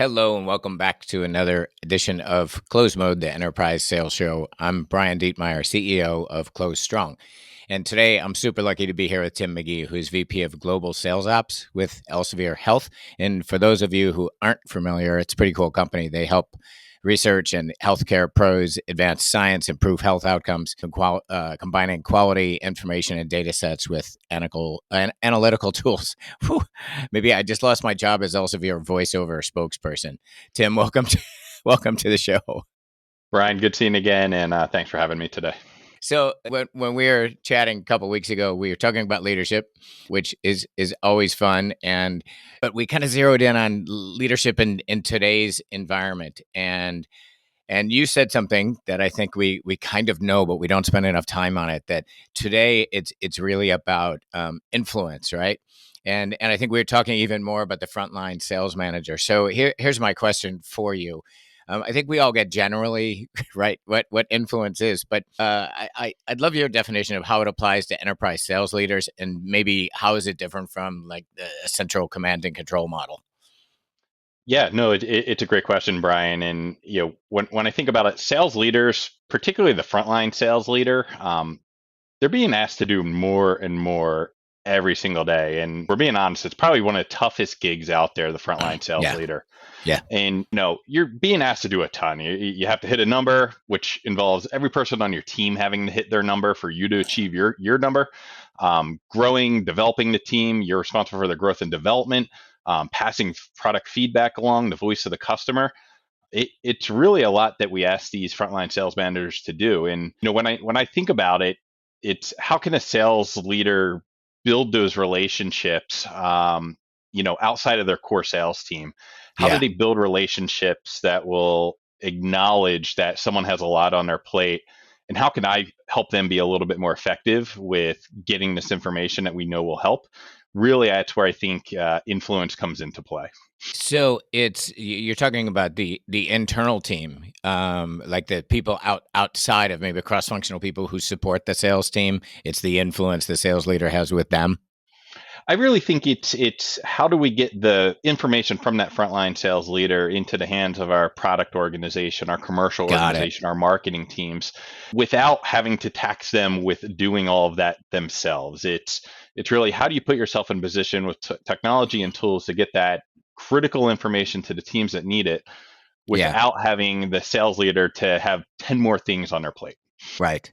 Hello and welcome back to another edition of Close Mode, the Enterprise Sales Show. I'm Brian Dietmeyer, CEO of Close Strong. And today I'm super lucky to be here with Tim McGee, who's VP of Global Sales Ops with Elsevier Health. And for those of you who aren't familiar, it's a pretty cool company. They help research and healthcare pros advance science, improve health outcomes, combining quality information and data sets with analytical tools. Whew. Maybe I just lost my job as Elsevier voiceover spokesperson. Tim, welcome to the show. Brian, good seeing you again, and thanks for having me today. So when we were chatting a couple of weeks ago, we were talking about leadership, which is always fun, but we kind of zeroed in on leadership in today's environment, and you said something that I think we kind of know, but we don't spend enough time on it. That today it's really about influence, right? And I think we were talking even more about the frontline sales manager. So here's my question for you. I think we all get generally right what influence is, but I'd love your definition of how it applies to enterprise sales leaders, and maybe how is it different from like the central command and control model? Yeah, no, it's a great question, Brian. And when I think about it, sales leaders, particularly the frontline sales leader, they're being asked to do more and more every single day. And we're being honest, it's probably one of the toughest gigs out there, the frontline sales Yeah, leader. yeah, And you're being asked to do a ton. You have to hit a number, which involves every person on your team having to hit their number for you to achieve your number. Growing, developing the team, you're responsible for the growth and development, passing product feedback along, the voice of the customer. It's really a lot that we ask these frontline sales managers to do. And when I think about it, it's how can a sales leader build those relationships, outside of their core sales team? How do yeah. they build relationships that will acknowledge that someone has a lot on their plate? And how can I help them be a little bit more effective with getting this information that we know will help? Really, that's where I think influence comes into play. So you're talking about the internal team, like the people outside of maybe cross-functional people who support the sales team. It's the influence the sales leader has with them. I really think it's how do we get the information from that frontline sales leader into the hands of our product organization, our commercial Got it. organization, our marketing teams, without having to tax them with doing all of that themselves. It's really how do you put yourself in position with technology and tools to get that critical information to the teams that need it Yeah. without having the sales leader to have 10 more things on their plate. Right.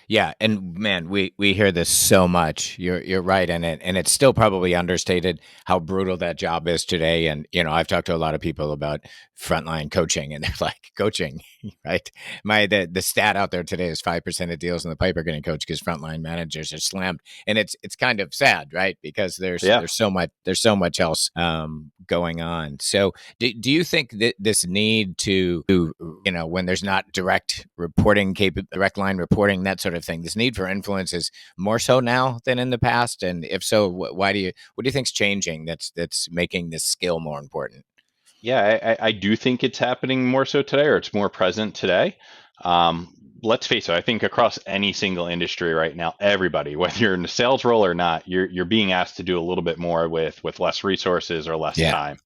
Yeah, and man, we hear this so much. You're right, and it's still probably understated how brutal that job is today. And I've talked to a lot of people about frontline coaching, and they're like, coaching, right? The stat out there today is 5% of deals in the pipe are getting coached because frontline managers are slammed, and it's kind of sad, right? Because Yeah. there's so much else going on. So do you think that this need to when there's not direct line reporting, that sort of thing, this need for influence is more so now than in the past? And if so, what do you think's changing that's making this skill more important? Yeah, I do think it's happening more so today, or it's more present today. Um, let's face it, I think across any single industry right now, everybody, whether you're in a sales role or not, you're being asked to do a little bit more with less resources or less Yeah, time.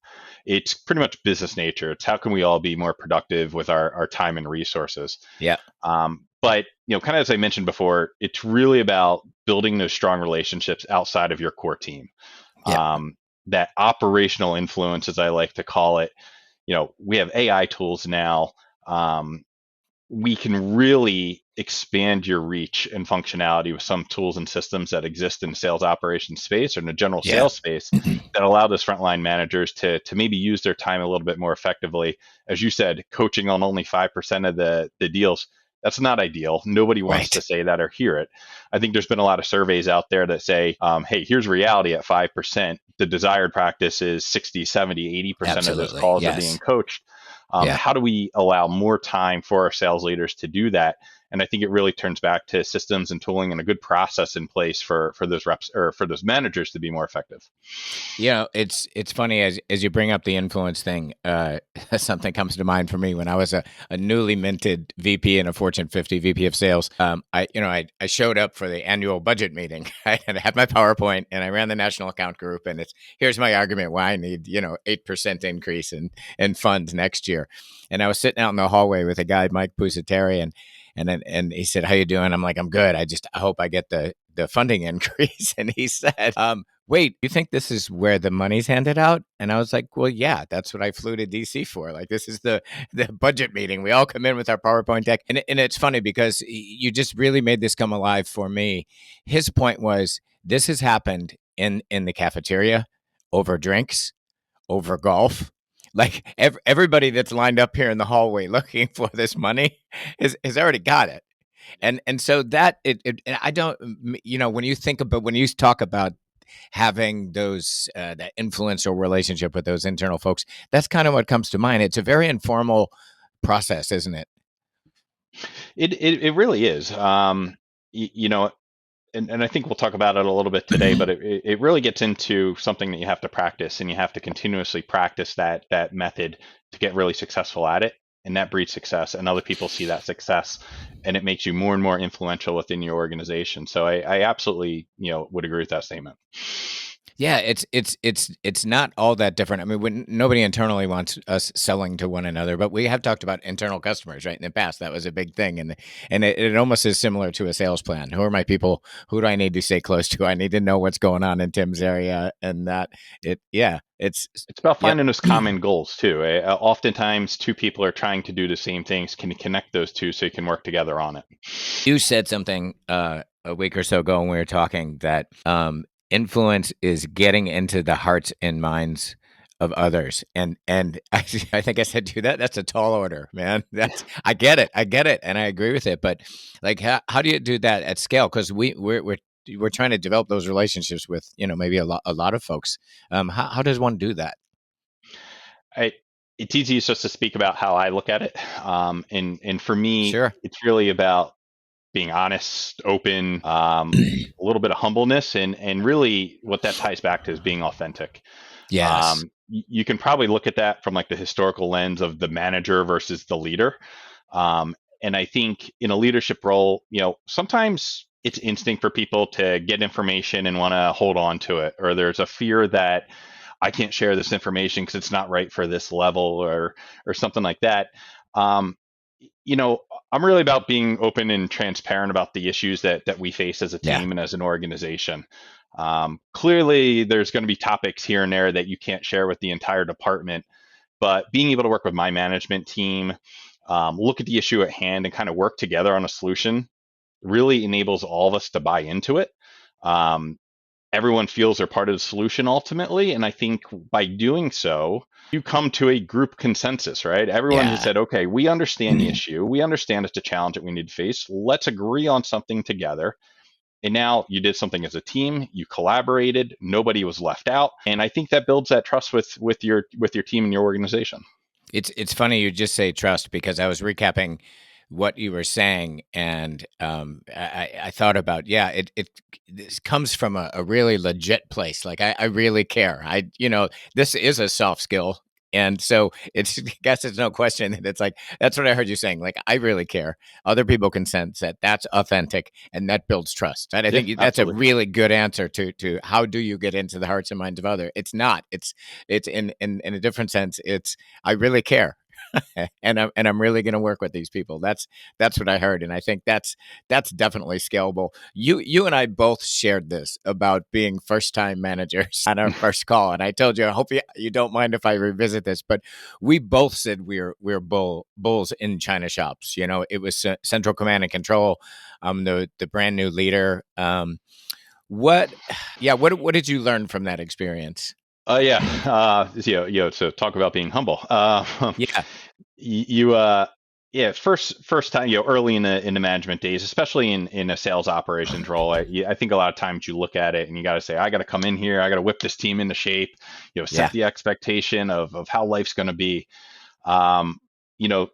It's pretty much business nature. It's how can we all be more productive with our time and resources. yeah, But kind of as I mentioned before, it's really about building those strong relationships outside of your core team. yeah, Um, that operational influence, as I like to call it, we have AI tools now. Um, we can really expand your reach and functionality with some tools and systems that exist in the sales operations space or in the general yeah. sales space that allow those frontline managers to maybe use their time a little bit more effectively. As you said, coaching on only 5% of the deals, that's not ideal. Nobody wants to Right. say that or hear it. I think there's been a lot of surveys out there that say, hey, here's reality at 5%. The desired practice is 60, 70, 80% of those Absolutely. calls are being Yes. coached. Yeah. How do we allow more time for our sales leaders to do that And I think it really turns back to systems and tooling and a good process in place for those reps or for those managers to be more effective. It's funny as you bring up the influence thing. Something comes to mind for me when I was a newly minted VP in a Fortune 50 VP of sales. I showed up for the annual budget meeting. I had my PowerPoint and I ran the national account group. And here's my argument why I need 8% increase in funds next year. And I was sitting out in the hallway with a guy, Mike Pusateri, and he said, "How you doing?" I'm like, "I'm good. I hope I get the funding increase." And he said, "Wait, you think this is where the money's handed out?" And I was like, "Well, yeah, that's what I flew to DC for. Like, this is the budget meeting. We all come in with our PowerPoint deck." And it's funny because you just really made this come alive for me. His point was, this has happened in the cafeteria, over drinks, over golf. Like everybody that's lined up here in the hallway looking for this money has already got it. And so that and I don't, when you think about, when you talk about having those that influential relationship with those internal folks, that's kind of what comes to mind. It's a very informal process, isn't it? It really is. You know, and I think we'll talk about it a little bit today, but it really gets into something that you have to practice, and you have to continuously practice that method to get really successful at it. And that breeds success, and other people see that success, and it makes you more and more influential within your organization. So I absolutely, would agree with that statement. Yeah, it's not all that different. I mean, when nobody internally wants us selling to one another, but we have talked about internal customers, right? In the past, that was a big thing, and it almost is similar to a sales plan. Who are my people? Who do I need to stay close to? I need to know what's going on in Tim's area, and that It's about yep. finding those common goals too. Oftentimes, two people are trying to do the same things. Can you connect those two so you can work together on it? You said something a week or so ago when we were talking that influence is getting into the hearts and minds of others, and I think I said to you that that's a tall order, man. That's I get it, and I agree with it. But like, how do you do that at scale? Because we're trying to develop those relationships with maybe a lot of folks. How does one do that? I, it's easy just to speak about how I look at it, and for me, Sure. it's really about being honest, open, a little bit of humbleness, and really what that ties back to is being authentic. Yes. You can probably look at that from like the historical lens of the manager versus the leader. And I think in a leadership role, sometimes it's instinct for people to get information and want to hold on to it, or there's a fear that I can't share this information because it's not right for this level, or something like that. Um, you know, I'm really about being open and transparent about the issues that we face as a Yeah. team and as an organization. Clearly, there's going to be topics here and there that you can't share with the entire department, but being able to work with my management team, look at the issue at hand, and kind of work together on a solution really enables all of us to buy into it. Um, Everyone feels they're part of the solution ultimately. And I think by doing so, you come to a group consensus, right? Everyone has Yeah. said, okay, we understand the issue. We understand it's a challenge that we need to face. Let's agree on something together. And now you did something as a team, you collaborated, nobody was left out. And I think that builds that trust with your team and your organization. It's funny you just say trust, because I was recapping what you were saying, and I thought about, this comes from a really legit place. Like, I really care. This is a soft skill, and so it's I guess it's no question that it's like, that's what I heard you saying. Like, I really care. Other people can sense that that's authentic, and that builds trust. And I Yeah, think that's a absolutely. really good answer to how do you get into the hearts and minds of other. It's not. It's in a different sense. It's I really care. And I'm really going to work with these people. That's what I heard, and I think that's definitely scalable. You and I both shared this about being first time managers on our first call, and I told you, I hope you don't mind if I revisit this, but we both said we're bulls in China shops. It was central command and control. The brand new leader. What yeah, what did you learn from that experience? Yeah. So talk about being humble. Yeah, You yeah, first time, early in the management days, especially in a sales operations role, I think a lot of times you look at it and you got to say, I got to come in here, I got to whip this team into shape, set yeah, the expectation of how life's going to be. Um,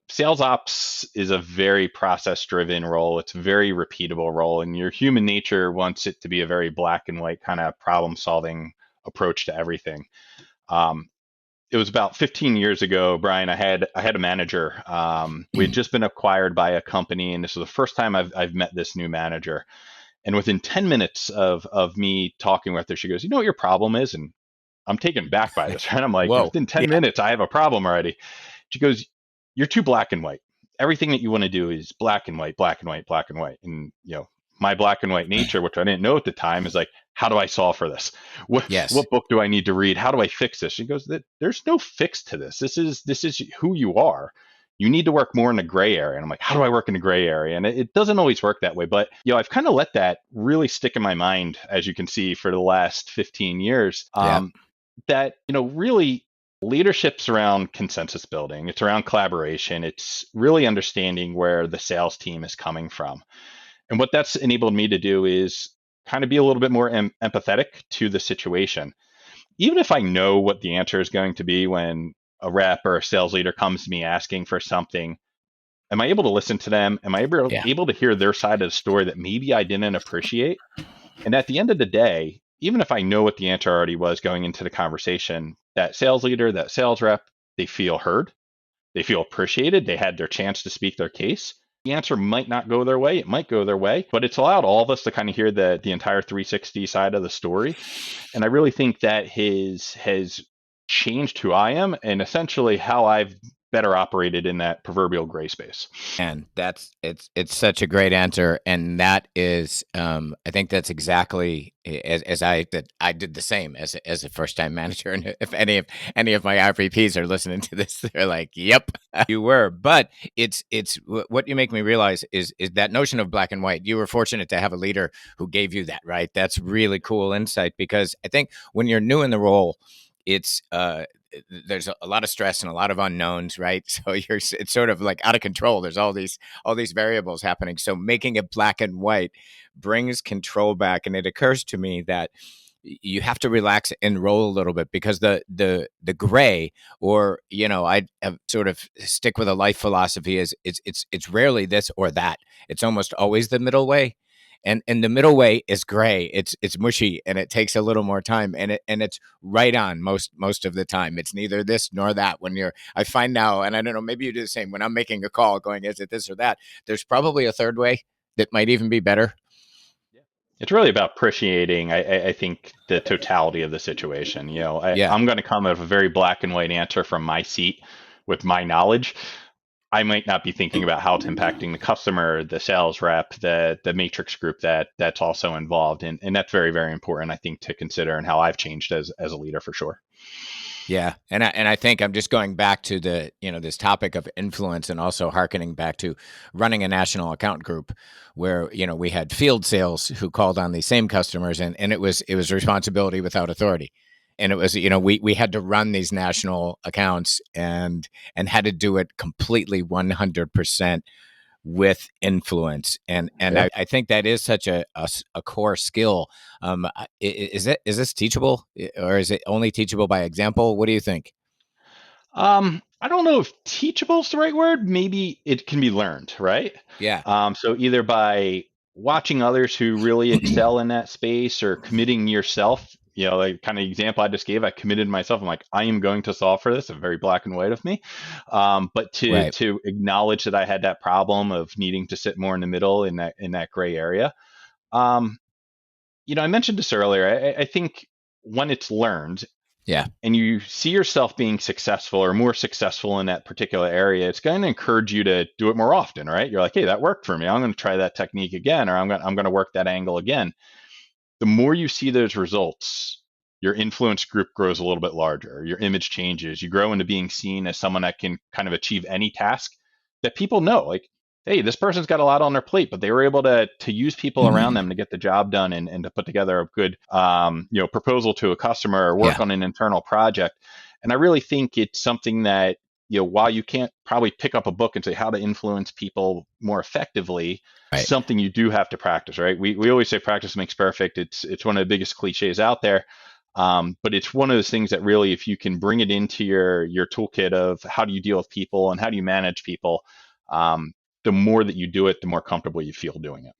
sales ops is a very process driven role. It's a very repeatable role, and your human nature wants it to be a very black and white kind of problem solving approach to everything. Um, it was about 15 years ago, Brian. I had a manager. We had just been acquired by a company, and this was the first time I've met this new manager. And within 10 minutes of me talking with her, she goes, "You know what your problem is?" And I'm taken back by this, right? I'm like, Whoa. within 10 Yeah. minutes, I have a problem already. She goes, "You're too black and white. Everything that you want to do is black and white, black and white, black and white." And my black and white nature, which I didn't know at the time, is like, how do I solve for this? Yes. What book do I need to read? How do I fix this? She goes, "There's no fix to this. This is who you are. You need to work more in the gray area." And I'm like, how do I work in the gray area? And it doesn't always work that way. But I've kind of let that really stick in my mind, as you can see, for the last 15 years. Yeah. That really leadership's around consensus building. It's around collaboration. It's really understanding where the sales team is coming from. And what that's enabled me to do is kind of be a little bit more empathetic to the situation. Even if I know what the answer is going to be when a rep or a sales leader comes to me asking for something, am I able to listen to them? Am I Yeah. able to hear their side of the story that maybe I didn't appreciate? And at the end of the day, even if I know what the answer already was going into the conversation, that sales leader, that sales rep, they feel heard, they feel appreciated, they had their chance to speak their case. The answer might not go their way, it might go their way, but it's allowed all of us to kind of hear the entire 360 side of the story. And I really think that has changed who I am and essentially how I've better operated in that proverbial gray space. And it's such a great answer, and that is, I think that's exactly as I did the same as a first time manager. And if any of my RVPs are listening to this, they're like, "Yep, you were." But it's what you make me realize is that notion of black and white. You were fortunate to have a leader who gave you that, right? That's really cool insight, because I think when you're new in the role, it's there's a lot of stress and a lot of unknowns, right? So it's sort of like out of control. There's all these variables happening. So making it black and white brings control back. And it occurs to me that you have to relax and roll a little bit, because the gray, or I sort of stick with a life philosophy, is it's rarely this or that. It's almost always the middle way. And the middle way is gray. It's mushy, and it takes a little more time, and it's right on most of the time. It's neither this nor that. I find now, and I don't know, maybe you do the same, when I'm making a call going, is it this or that? There's probably a third way that might even be better. It's really about appreciating, I think, the totality of the situation. Yeah. I'm going to come with a very black and white answer from my seat with my knowledge. I might not be thinking about how it's impacting the customer, the sales rep, the matrix group that's also involved, and that's very, very important, I think, to consider, and how I've changed as a leader for sure. Yeah, and I think I'm just going back to this topic of influence, and also harkening back to running a national account group, where we had field sales who called on these same customers, and it was responsibility without authority, and it was we had to run these national accounts, and had to do it completely 100% with influence, and Yeah. I think that is such a core skill. Is this teachable, or is it only teachable by example? What do you think? I don't know if teachable is the right word. Maybe it can be learned, right? Yeah. So either by watching others who really excel in that space, or committing yourself, like kind of example I just gave, I committed myself. I'm like, I am going to solve for this. Very black and white of me. But to Right. to acknowledge that I had that problem of needing to sit more in the middle, in that gray area. Um, I mentioned this earlier. I think when it's learned, Yeah. and you see yourself being successful or more successful in that particular area, it's going to encourage you to do it more often, right? You're like, hey, that worked for me. I'm going to try that technique again, or I'm going to work that angle again. The more you see those results, your influence group grows a little bit larger. Your image changes. You grow into being seen as someone that can kind of achieve any task that people know. Like, hey, this person's got a lot on their plate, but they were able to use people around them to get the job done, and to put together a good proposal to a customer, or work Yeah. on an internal project. And I really think it's something that, while you can't probably pick up a book and say how to influence people more effectively, Right. something you do have to practice, right? We always say practice makes perfect. It's one of the biggest cliches out there. But it's one of those things that really, if you can bring it into your toolkit of how do you deal with people and how do you manage people, um, the more that you do it, the more comfortable you feel doing it.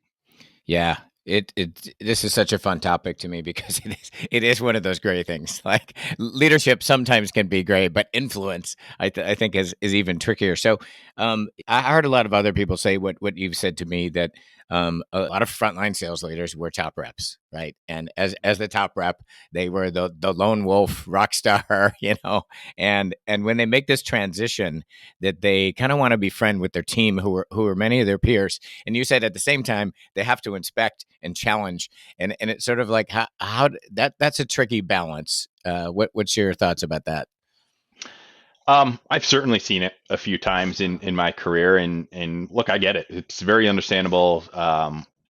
Yeah. This is such a fun topic to me because it is one of those great things. Like leadership sometimes can be great, but influence I think is even trickier. So I heard a lot of other people say what you've said to me, that a lot of frontline sales leaders were top reps, right? And as the top rep, they were the lone wolf rock star, And when they make this transition, that they kind of want to befriend with their team, who are many of their peers. And you said at the same time they have to inspect and challenge, and it's sort of like how that's a tricky balance. What's your thoughts about that? I've certainly seen it a few times in my career, and look, I get it. It's very understandable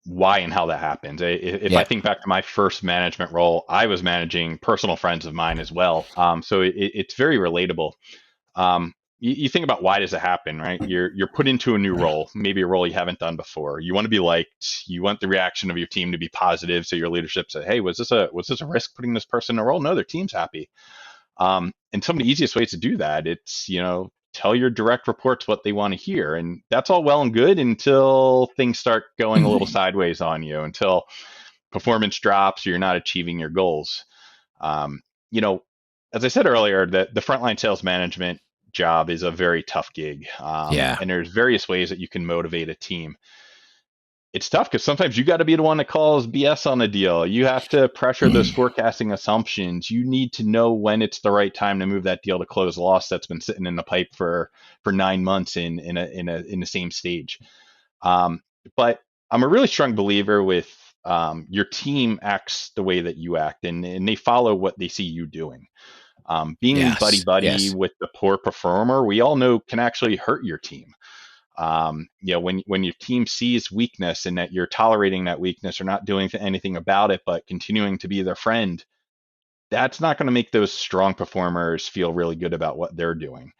why and how that happens. If I Yeah. think back to my first management role, I was managing personal friends of mine as well. So it's very relatable. You think about why does it happen, right? You're put into a new role, maybe a role you haven't done before. You want to be liked. You want the reaction of your team to be positive, so your leadership said, "Hey, was this a risk putting this person in a role?" No, their team's happy. And some of the easiest ways to do that, it's, tell your direct reports what they want to hear. And that's all well and good until things start going a little sideways on you, until performance drops or you're not achieving your goals. Um, you know, as I said earlier, the frontline sales management job is a very tough gig. Yeah. And there's various ways that you can motivate a team. It's tough because sometimes you got to be the one that calls BS on a deal. You have to pressure those forecasting assumptions. You need to know when it's the right time to move that deal to close a loss that's been sitting in the pipe for 9 months in the same stage. Um, but I'm a really strong believer with your team acts the way that you act, and they follow what they see you doing. Being buddy Yes. buddy Yes. with the poor performer, we all know can actually hurt your team. When your team sees weakness and that you're tolerating that weakness or not doing anything about it, but continuing to be their friend, that's not going to make those strong performers feel really good about what they're doing.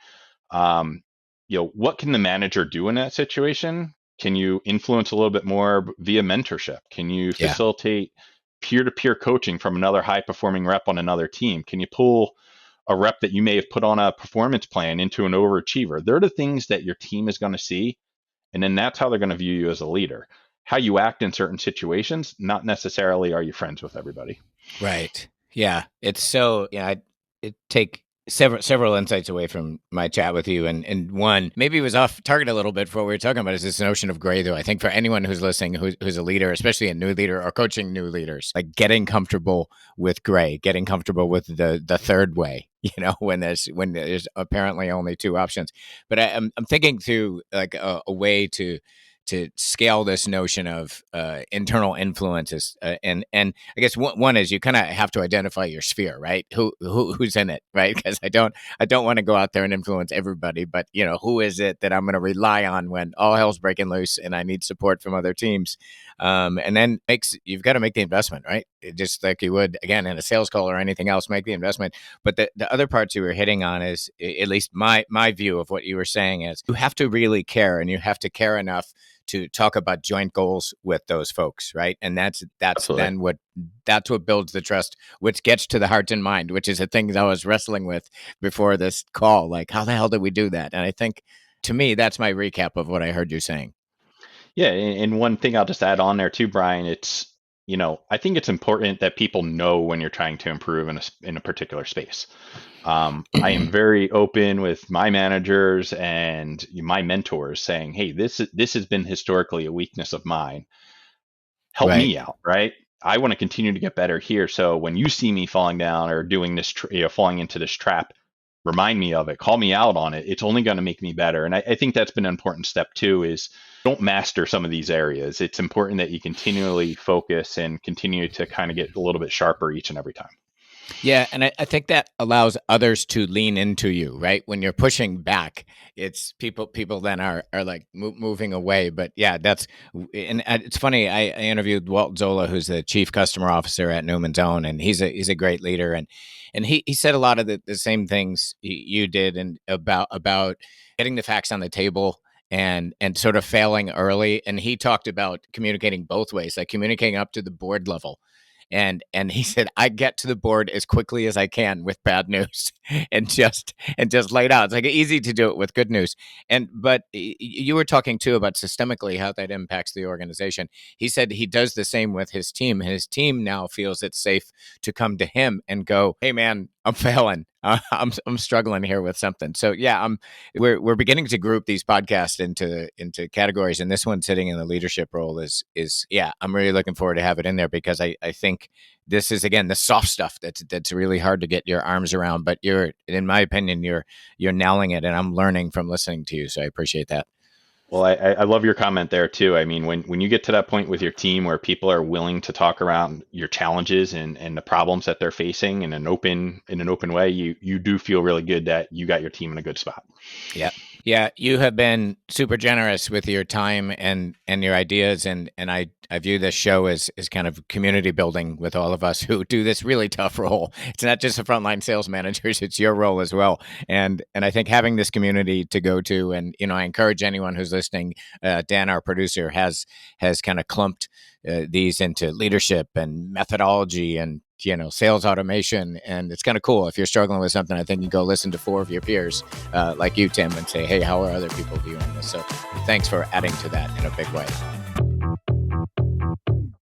Um, what can the manager do in that situation? Can you influence a little bit more via mentorship? Can you Yeah. facilitate peer-to-peer coaching from another high-performing rep on another team? Can you pull a rep that you may have put on a performance plan into an overachiever? They're the things that your team is going to see, and then that's how they're going to view you as a leader. How you act in certain situations, not necessarily are you friends with everybody. Right. Yeah. It's so, it take several insights away from my chat with you. And one, maybe it was off target a little bit for what we were talking about, is this notion of gray, though. I think for anyone who's listening, who's a leader, especially a new leader or coaching new leaders, like getting comfortable with gray, getting comfortable with the third way, when there's apparently only two options. But I'm thinking through like a way to scale this notion of internal influences, and I guess one is you kind of have to identify your sphere, right? Who's in it, right? Because I don't want to go out there and influence everybody, but who is it that I'm going to rely on when all hell's breaking loose and I need support from other teams? And then you've got to make the investment, right? Just like you would again in a sales call or anything else, make the investment. But the other parts you were hitting on is, at least my view of what you were saying, is you have to really care, and you have to care enough to talk about joint goals with those folks, right? And that's Absolutely. then what builds the trust, which gets to the heart and mind, which is a thing that I was wrestling with before this call. Like, how the hell did we do that? And I think, to me, that's my recap of what I heard you saying. Yeah, and one thing I'll just add on there too, Brian, I think it's important that people know when you're trying to improve in a particular space. I am very open with my managers and my mentors saying, "Hey, this has been historically a weakness of mine. Help Right. me out, right? I want to continue to get better here. So when you see me falling down or doing this, falling into this trap, remind me of it, call me out on it. It's only going to make me better." And I think that's been an important step too, is don't master some of these areas. It's important that you continually focus and continue to kind of get a little bit sharper each and every time. Yeah, and I think that allows others to lean into you, right? When you're pushing back, it's people then are like moving away. But yeah, and it's funny. I interviewed Walt Zola, who's the chief customer officer at Newman's Own, and he's a great leader, and he said a lot of the same things you did, and about getting the facts on the table, and sort of failing early. And he talked about communicating both ways, like communicating up to the board level, And he said, I get to the board as quickly as I can with bad news and just lay it out. It's like easy to do it with good news. But you were talking too about systemically how that impacts the organization. He said he does the same with his team. His team now feels it's safe to come to him and go, "Hey, man, I'm failing. I'm struggling here with something." So yeah, we're beginning to group these podcasts into categories, and this one sitting in the leadership role is yeah. I'm really looking forward to have it in there because I think this is again the soft stuff that's really hard to get your arms around. But in my opinion, you're nailing it, and I'm learning from listening to you. So I appreciate that. Well, I love your comment there too. I mean, when you get to that point with your team where people are willing to talk around your challenges and the problems that they're facing in an open way, you do feel really good that you got your team in a good spot. Yeah. Yeah, you have been super generous with your time and your ideas, and I view this show as kind of community building with all of us who do this really tough role. It's not just the frontline sales managers; it's your role as well. And I think having this community to go to, and I encourage anyone who's listening. Dan, our producer, has kind of clumped these into leadership and methodology and sales automation, and it's kind of cool. If you're struggling with something, I think you go listen to 4 of your peers like you, Tim, and say, hey, how are other people viewing this? So thanks for adding to that in a big way.